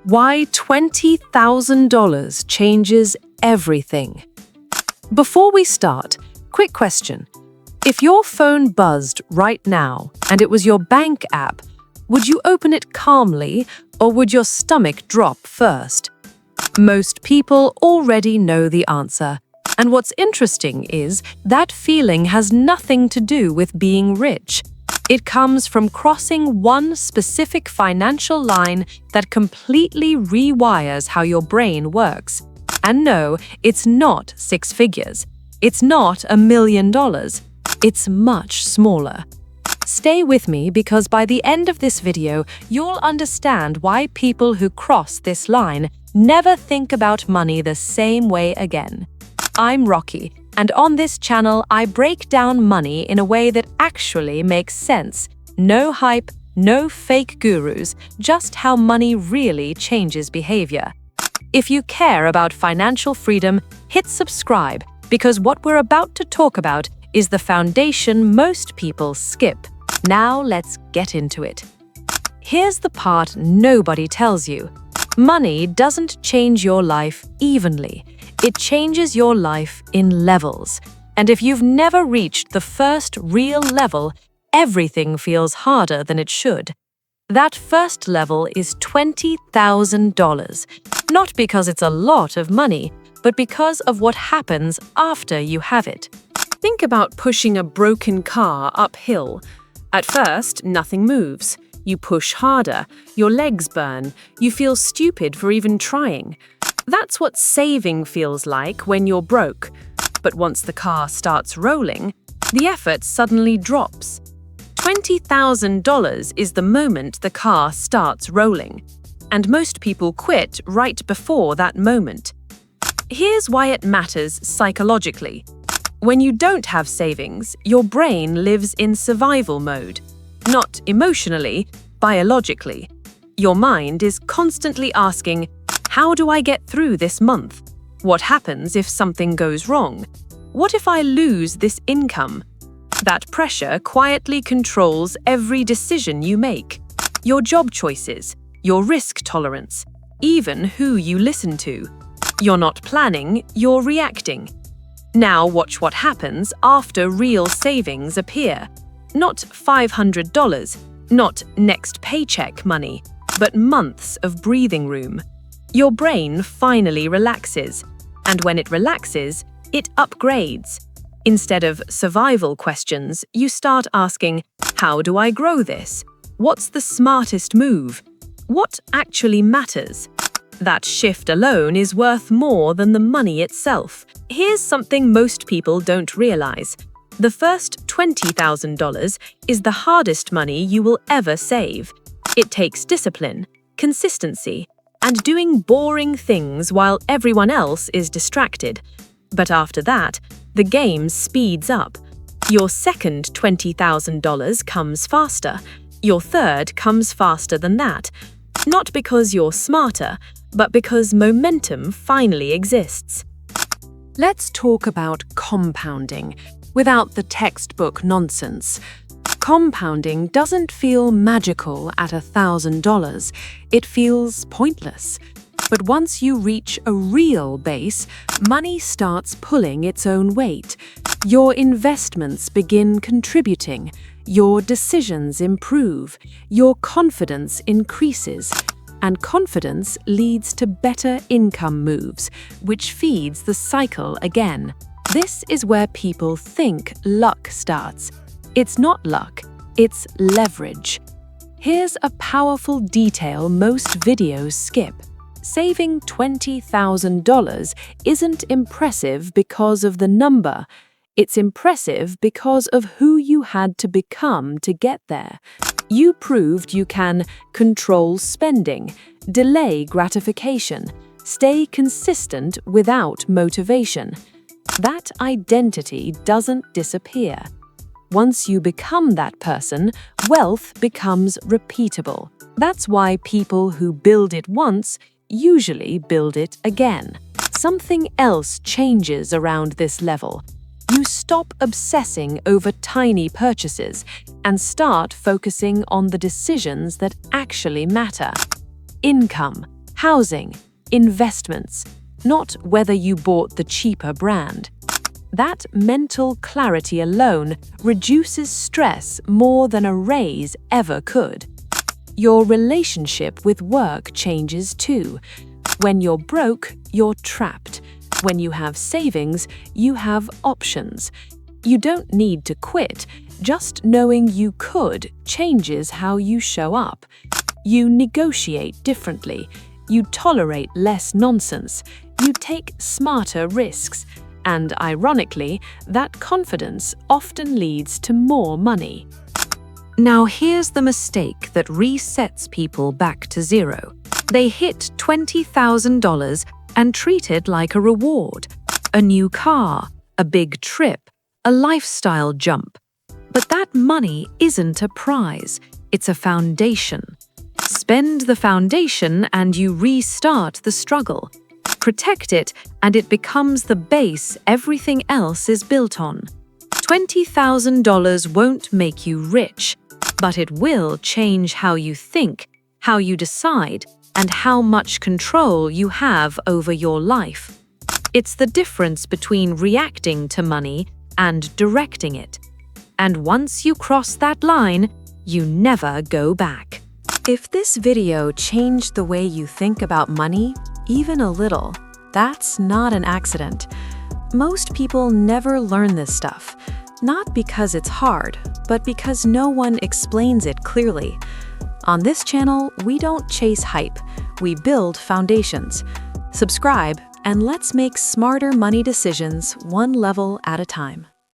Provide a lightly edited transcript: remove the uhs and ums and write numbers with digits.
Why $20,000 changes everything. Before we start, quick question. If your phone buzzed right now and it was your bank app, would you open it calmly or would your stomach drop first? Most people already know the answer. And what's interesting is that feeling has nothing to do with being rich. It comes from crossing one specific financial line that completely rewires how your brain works. And no, it's not 6 figures. It's not $1 million. It's much smaller. Stay with me because by the end of this video, you'll understand why people who cross this line never think about money the same way again. I'm RockeY, and on this channel, I break down money in a way that actually makes sense. No hype, no fake gurus, just how money really changes behavior. If you care about financial freedom, hit subscribe, because what we're about to talk about is the foundation most people skip. Now let's get into it. Here's the part nobody tells you. Money doesn't change your life evenly. It changes your life in levels. And if you've never reached the first real level, everything feels harder than it should. That first level is $20,000. Not because it's a lot of money, but because of what happens after you have it. Think about pushing a broken car uphill. At first, nothing moves. You push harder, your legs burn, you feel stupid for even trying. That's what saving feels like when you're broke. But once the car starts rolling, the effort suddenly drops. $20,000 is the moment the car starts rolling. And most people quit right before that moment. Here's why it matters psychologically. When you don't have savings, your brain lives in survival mode. Not emotionally, biologically. Your mind is constantly asking, how do I get through this month? What happens if something goes wrong? What if I lose this income? That pressure quietly controls every decision you make. Your job choices, your risk tolerance, even who you listen to. You're not planning, you're reacting. Now watch what happens after real savings appear. Not $500, not next paycheck money, but months of breathing room. Your brain finally relaxes, and when it relaxes, it upgrades. Instead of survival questions, you start asking, how do I grow this? What's the smartest move? What actually matters? That shift alone is worth more than the money itself. Here's something most people don't realize. The first $20,000 is the hardest money you will ever save. It takes discipline, consistency, and doing boring things while everyone else is distracted. But after that, the game speeds up. Your second $20,000 comes faster. Your third comes faster than that. Not because you're smarter, but because momentum finally exists. Let's talk about compounding, without the textbook nonsense. Compounding doesn't feel magical at $1,000. It feels pointless. But once you reach a real base, money starts pulling its own weight. Your investments begin contributing. Your decisions improve. Your confidence increases. And confidence leads to better income moves, which feeds the cycle again. This is where people think luck starts. It's not luck, it's leverage. Here's a powerful detail most videos skip. Saving $20,000 isn't impressive because of the number. It's impressive because of who you had to become to get there. You proved you can control spending, delay gratification, stay consistent without motivation. That identity doesn't disappear. Once you become that person, wealth becomes repeatable. That's why people who build it once usually build it again. Something else changes around this level. You stop obsessing over tiny purchases and start focusing on the decisions that actually matter. Income, housing, investments, not whether you bought the cheaper brand. That mental clarity alone reduces stress more than a raise ever could. Your relationship with work changes too. When you're broke, you're trapped. When you have savings, you have options. You don't need to quit. Just knowing you could changes how you show up. You negotiate differently. You tolerate less nonsense. You take smarter risks. And ironically, that confidence often leads to more money. Now here's the mistake that resets people back to zero. They hit $20,000 and treat it like a reward. A new car, a big trip, a lifestyle jump. But that money isn't a prize, it's a foundation. Spend the foundation and you restart the struggle. Protect it and it becomes the base everything else is built on. $20,000 won't make you rich, but it will change how you think, how you decide, and how much control you have over your life. It's the difference between reacting to money and directing it. And once you cross that line, you never go back. If this video changed the way you think about money, even a little, that's not an accident. Most people never learn this stuff, not because it's hard, but because no one explains it clearly. On this channel, we don't chase hype, we build foundations. Subscribe, and let's make smarter money decisions one level at a time.